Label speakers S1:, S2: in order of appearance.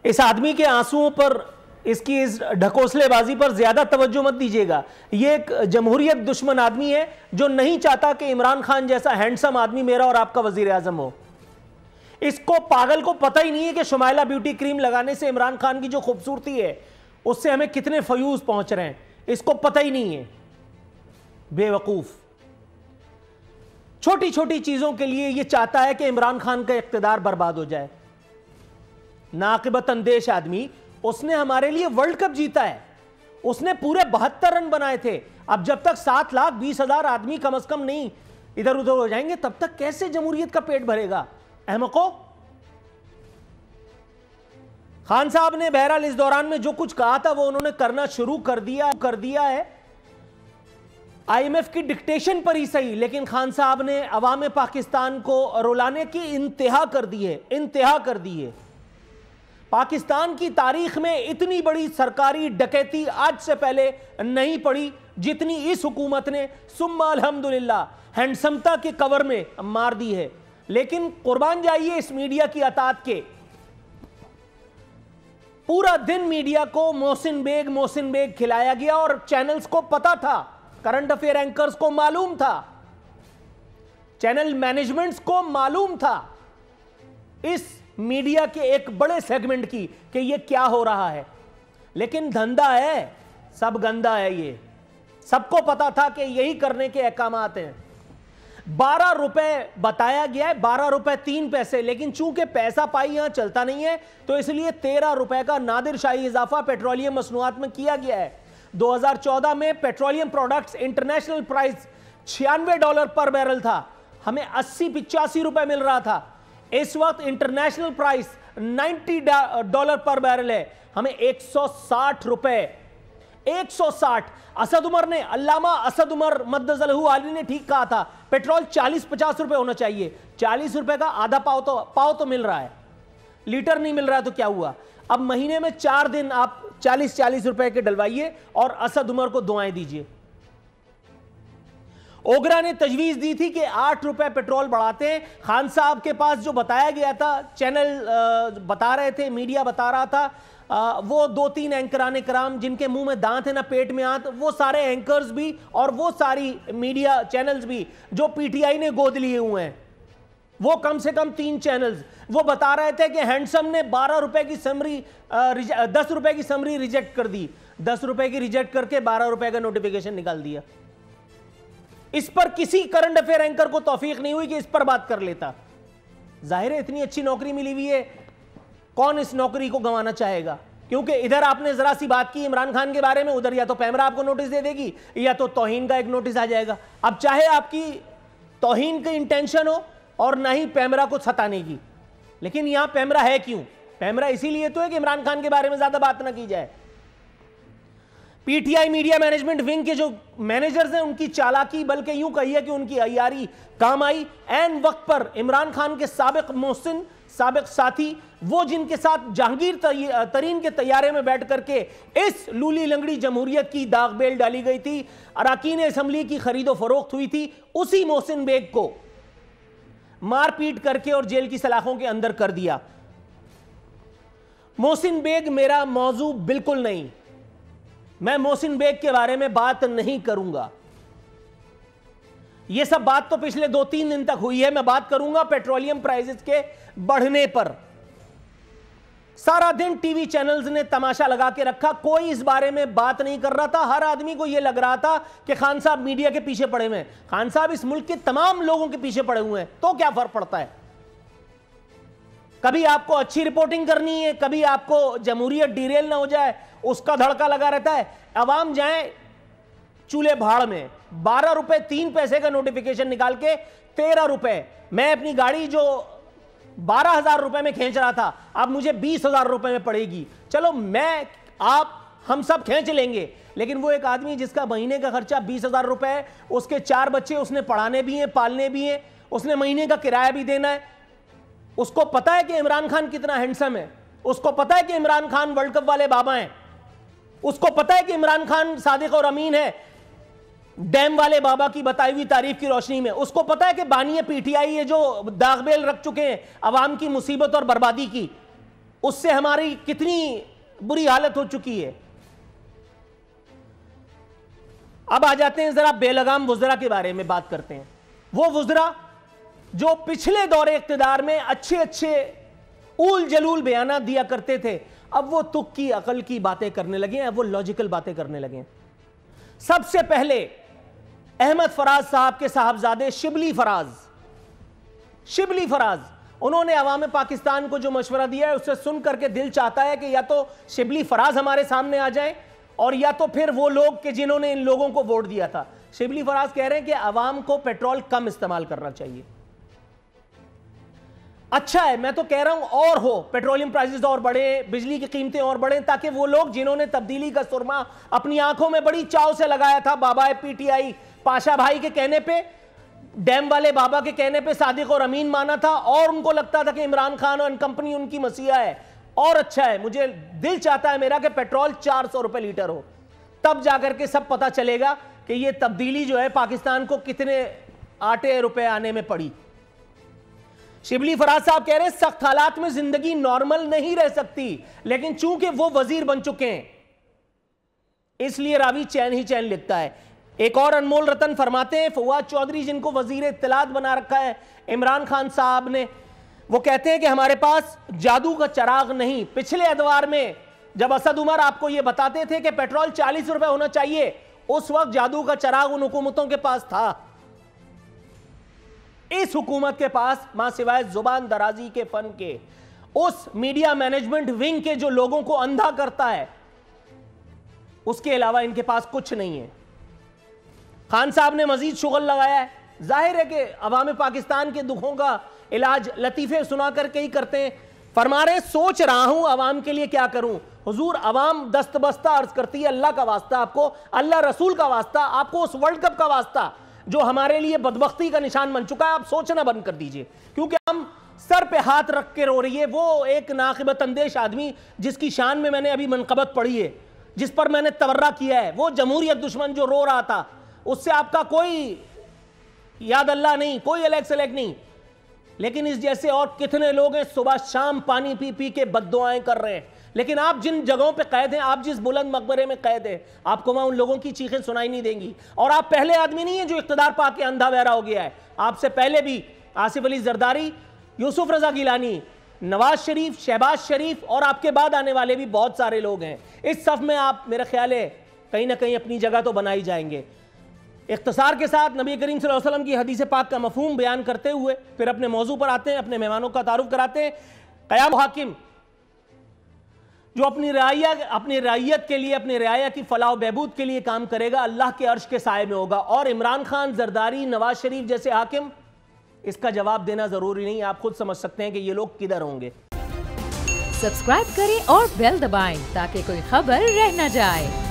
S1: اس آدمی کے آنسوؤں پر، اس کی اس ڈھکوسلے بازی پر زیادہ توجہ مت دیجیے گا. یہ ایک جمہوریت دشمن آدمی ہے جو نہیں چاہتا کہ عمران خان جیسا ہینڈسم آدمی میرا اور آپ کا وزیر اعظم ہو. اس کو پاگل کو پتہ ہی نہیں ہے کہ شمائلہ بیوٹی کریم لگانے سے عمران خان کی جو خوبصورتی ہے اس سے ہمیں کتنے فیوز پہنچ رہے ہیں، اس کو پتہ ہی نہیں ہے. بے وقوف چھوٹی چھوٹی چیزوں کے لیے یہ چاہتا ہے کہ عمران خان کا اقتدار برباد ہو جائے. ناقبت اندیش آدمی. اس نے ہمارے لیے ورلڈ کپ جیتا ہے، اس نے پورے 72 رن بنائے تھے. اب جب تک 7,20,000 آدمی کم از کم نہیں ادھر ادھر ہو جائیں گے تب تک کیسے جمہوریت کا پیٹ بھرے گا احمقو. خان صاحب نے بہرحال اس دوران میں جو کچھ کہا تھا وہ انہوں نے کرنا شروع کر دیا ہے. آئی ایم ایف کی ڈکٹیشن پر ہی صحیح، لیکن خان صاحب نے عوام پاکستان کو رولانے کی انتہا کر دی ہے. پاکستان کی تاریخ میں اتنی بڑی سرکاری ڈکیتی آج سے پہلے نہیں پڑی جتنی اس حکومت نے ثم الحمدللہ ہینڈسمتا کے کور میں مار دی ہے. لیکن قربان جائیے اس میڈیا کی اطاعت کے. پورا دن میڈیا کو محسن بیگ کھلایا گیا اور چینلز کو پتا تھا، کرنٹ افیئر اینکرز کو معلوم تھا، چینل مینجمنٹس کو معلوم تھا اس میڈیا کے ایک بڑے سیگمنٹ کی کہ یہ کیا ہو رہا ہے. لیکن دھندا ہے، سب گندا ہے. یہ سب کو پتا تھا کہ یہی کرنے کے احکامات ہیں. 12 روپے بتایا گیا ہے، 12 روپے 3 پیسے، لیکن چونکہ پیسہ پائی یہاں چلتا نہیں ہے تو اس لیے 13 روپے کا نادر شاہی اضافہ پیٹرولیم مصنوعات میں کیا گیا ہے. 2014 میں پیٹرولیم پروڈکٹس انٹرنیشنل پرائز $96 پر بیرل تھا، ہمیں 80-85 روپے مل رہا تھا. اس وقت انٹرنیشنل پرائز $90 پر بیرل ہے، ہمیں 160 روپے. 160. اسد عمر نے، علامہ اسد عمر مدظ الہ عالی نے ٹھیک کہا تھا، پیٹرول 40-50 روپے ہونا چاہیے. 40 روپے کا آدھا پاؤ تو مل رہا ہے، لیٹر نہیں مل رہا ہے تو کیا ہوا. اب مہینے میں 4 دن آپ 40 روپے کے ڈلوائیے اور اسد عمر کو دعائیں دیجئے. اوگرا نے تجویز دی تھی کہ 8 روپے پیٹرول بڑھاتے ہیں. خان صاحب کے پاس جو بتایا گیا تھا، چینل بتا رہے تھے، میڈیا بتا رہا تھا، وہ 2-3 اینکران کرام جن کے منہ میں دانت ہے نہ پیٹ میں آنت، وہ سارے اینکرز بھی اور وہ ساری میڈیا چینلز بھی جو پی ٹی آئی نے گود لیے ہوئے ہیں، وہ کم سے کم 3 چینلز وہ بتا رہے تھے کہ ہینڈسم نے 12 روپے کی سمری 10 روپے کی سمری ریجیکٹ کر دی. 10 روپے کی ریجیکٹ کر کے 12 روپے کا نوٹیفیکیشن نکال دیا. اس پر کسی کرنٹ افیئر اینکر کو توفیق نہیں ہوئی کہ اس پر بات کر لیتا. ظاہر ہے اتنی اچھی نوکری ملی ہوئی ہے، کون اس نوکری کو گنوانا چاہے گا. کیونکہ ادھر آپ نے ذرا سی بات کی عمران خان کے بارے میں، ادھر یا تو پیمرا آپ کو نوٹس دے دے گی یا تو توہین کا ایک نوٹس آ جائے گا. اب چاہے آپ کی توہین کی انٹینشن ہو اور نہ ہی پیمرا کو ستانے کی، لیکن یہاں پیمرا ہے کیوں؟ پیمرا اسی لیے تو ہے کہ عمران خان کے بارے میں زیادہ بات نہ کی جائے. P T I media management wing کے جو مینیجرز ہیں ان کی چالاکی، بلکہ یوں کہیے کہ ان کی عیاری کام آئی. عین وقت پر عمران خان کے سابق محسن، سابق ساتھی، وہ جن کے ساتھ جہانگیر ترین کے طیارے میں بیٹھ کر کے اس لولی لنگڑی جمہوریت کی داغ بیل ڈالی گئی تھی، اراکین اسمبلی کی خرید و فروخت ہوئی تھی، اسی محسن بیگ کو مار پیٹ کر کے اور جیل کی سلاخوں کے اندر کر دیا. محسن بیگ میرا موضوع بالکل نہیں، میں محسن بیگ کے بارے میں بات نہیں کروں گا. یہ سب بات تو پچھلے 2-3 دن تک ہوئی ہے. میں بات کروں گا پیٹرولیم پرائزز کے بڑھنے پر. سارا دن ٹی وی چینلز نے تماشا لگا کے رکھا، کوئی اس بارے میں بات نہیں کر رہا تھا. ہر آدمی کو یہ لگ رہا تھا کہ خان صاحب میڈیا کے پیچھے پڑے ہوئے ہیں. خان صاحب اس ملک کے تمام لوگوں کے پیچھے پڑے ہوئے ہیں، تو کیا فرق پڑتا ہے؟ کبھی آپ کو اچھی رپورٹنگ کرنی ہے، کبھی آپ کو جمہوریت ڈیریل نہ ہو جائے، اس کا دھڑکا لگا رہتا ہے. عوام جائیں چولہے بھاڑ میں. 12 روپے 3 پیسے کا نوٹیفیکیشن نکال کے 13 روپے. میں اپنی گاڑی جو 12,000 روپے میں کھینچ رہا تھا اب مجھے 20,000 روپے میں پڑے گی. چلو میں آپ ہم سب کھینچ لیں گے، لیکن وہ ایک آدمی جس کا مہینے کا خرچہ 20,000 روپے ہے، اس کے 4 بچے اس نے پڑھانے بھی ہیں، پالنے بھی ہیں، اس نے مہینے کا کرایہ بھی دینا ہے. اس کو پتا ہے کہ عمران خان کتنا ہینڈسم ہے، اس کو پتا ہے کہ عمران خان ورلڈ کپ والے بابا ہیں، اس کو پتا ہے کہ عمران خان صادق اور امین ہے ڈیم والے بابا کی بتائی ہوئی تعریف کی روشنی میں. اس کو پتا ہے کہ بانی پی ٹی آئی ہے جو داغ بیل رکھ چکے ہیں عوام کی مصیبت اور بربادی کی. اس سے ہماری کتنی بری حالت ہو چکی ہے. اب آ جاتے ہیں ذرا بے لگام وزراء کے بارے میں بات کرتے ہیں. وہ وزراء جو پچھلے دور اقتدار میں اچھے اول جلول بیانات دیا کرتے تھے، اب وہ تک کی عقل کی باتیں کرنے لگے ہیں، اب وہ لاجیکل باتیں کرنے لگے ہیں. سب سے پہلے احمد فراز صاحب کے صاحبزادے شبلی فراز انہوں نے عوام پاکستان کو جو مشورہ دیا ہے اسے سن کر کے دل چاہتا ہے کہ یا تو شبلی فراز ہمارے سامنے آ جائیں اور یا تو پھر وہ لوگ کہ جنہوں نے ان لوگوں کو ووٹ دیا تھا. شبلی فراز کہہ رہے ہیں کہ عوام کو پیٹرول کم استعمال کرنا چاہیے. اچھا ہے، میں تو کہہ رہا ہوں اور ہو، پیٹرولیم پرائسز اور بڑھیں، بجلی کی قیمتیں اور بڑھیں، تاکہ وہ لوگ جنہوں نے تبدیلی کا سرما اپنی آنکھوں میں بڑی چاؤ سے لگایا تھا، بابا پی ٹی آئی پاشا بھائی کے کہنے پہ، ڈیم والے بابا کے کہنے پہ صادق اور امین مانا تھا، اور ان کو لگتا تھا کہ عمران خان اور کمپنی ان کی مسیحا ہے. اور اچھا ہے، مجھے دل چاہتا ہے میرا کہ پیٹرول 400 روپے لیٹر ہو، تب جا کر کے سب پتا چلے گا کہ یہ تبدیلی جو ہے پاکستان کو کتنے آٹے روپے آنے میں پڑی. شبلی فراز صاحب کہہ رہے ہیں سخت حالات میں زندگی نارمل نہیں رہ سکتی، لیکن چونکہ وہ وزیر بن چکے ہیں اس لیے راوی چین ہی چین لکھتا ہے. ایک اور انمول رتن فرماتے ہیں فواد چودھری جن کو وزیر اطلاعات بنا رکھا ہے عمران خان صاحب نے، وہ کہتے ہیں کہ ہمارے پاس جادو کا چراغ نہیں. پچھلے ادوار میں جب اسد عمر آپ کو یہ بتاتے تھے کہ پیٹرول 40 روپے ہونا چاہیے، اس وقت جادو کا چراغ ان حکومتوں کے پاس تھا. اس حکومت کے پاس ماں سوائے زبان درازی کے فن کے، اس میڈیا مینجمنٹ ونگ کے جو لوگوں کو اندھا کرتا ہے، اس کے علاوہ ان کے پاس کچھ نہیں ہے. خان صاحب نے مزید شغل لگایا ہے. ظاہر ہے کہ عوام پاکستان کے دکھوں کا علاج لطیفے سنا کر کے ہی کرتے ہیں. فرما رہے سوچ رہا ہوں عوام کے لیے کیا کروں. حضور عوام دست بستہ عرض کرتی ہے اللہ کا واسطہ آپ کو، اللہ رسول کا واسطہ آپ کو، اس ورلڈ کپ کا واسطہ جو ہمارے لیے بدبختی کا نشان بن چکا ہے، آپ سوچنا بند کر دیجئے. کیونکہ ہم سر پہ ہاتھ رکھ کے رو رہی ہے وہ ایک ناقبت اندیش آدمی جس کی شان میں میں نے ابھی منقبت پڑھی ہے، جس پر میں نے تورہ کیا ہے، وہ جمہوریت دشمن جو رو رہا تھا، اس سے آپ کا کوئی یاد اللہ نہیں، کوئی الیک سلیک نہیں. لیکن اس جیسے اور کتنے لوگ ہیں صبح شام پانی پی پی کے بد دعائیں کر رہے ہیں. لیکن آپ جن جگہوں پہ قید ہیں، آپ جس بلند مقبرے میں قید ہیں، آپ کو وہاں ان لوگوں کی چیخیں سنائی نہیں دیں گی. اور آپ پہلے آدمی نہیں ہیں جو اقتدار پا کے اندھا بہرا ہو گیا ہے. آپ سے پہلے بھی آصف علی زرداری، یوسف رضا گیلانی، نواز شریف، شہباز شریف اور آپ کے بعد آنے والے بھی بہت سارے لوگ ہیں. اس صف میں آپ میرا خیال ہے کہیں نہ کہیں اپنی جگہ تو بنائی جائیں گے. اختصار کے ساتھ نبی کریم صلی اللہ علیہ وسلم کی حدیث پاک کا مفہوم بیان کرتے ہوئے پھر اپنے موضوع پر آتے ہیں، اپنے مہمانوں کا تعارف کراتے ہیں. قیام حاکم جو اپنی رعیت کے لیے، اپنی رعایا کی فلاح و بہبود کے لیے کام کرے گا، اللہ کے عرش کے سائے میں ہوگا. اور عمران خان، زرداری، نواز شریف جیسے حاکم، اس کا جواب دینا ضروری نہیں، آپ خود سمجھ سکتے ہیں کہ یہ لوگ کدھر ہوں گے.
S2: سبسکرائب کریں اور بیل دبائیں تاکہ کوئی خبر رہ نہ جائے.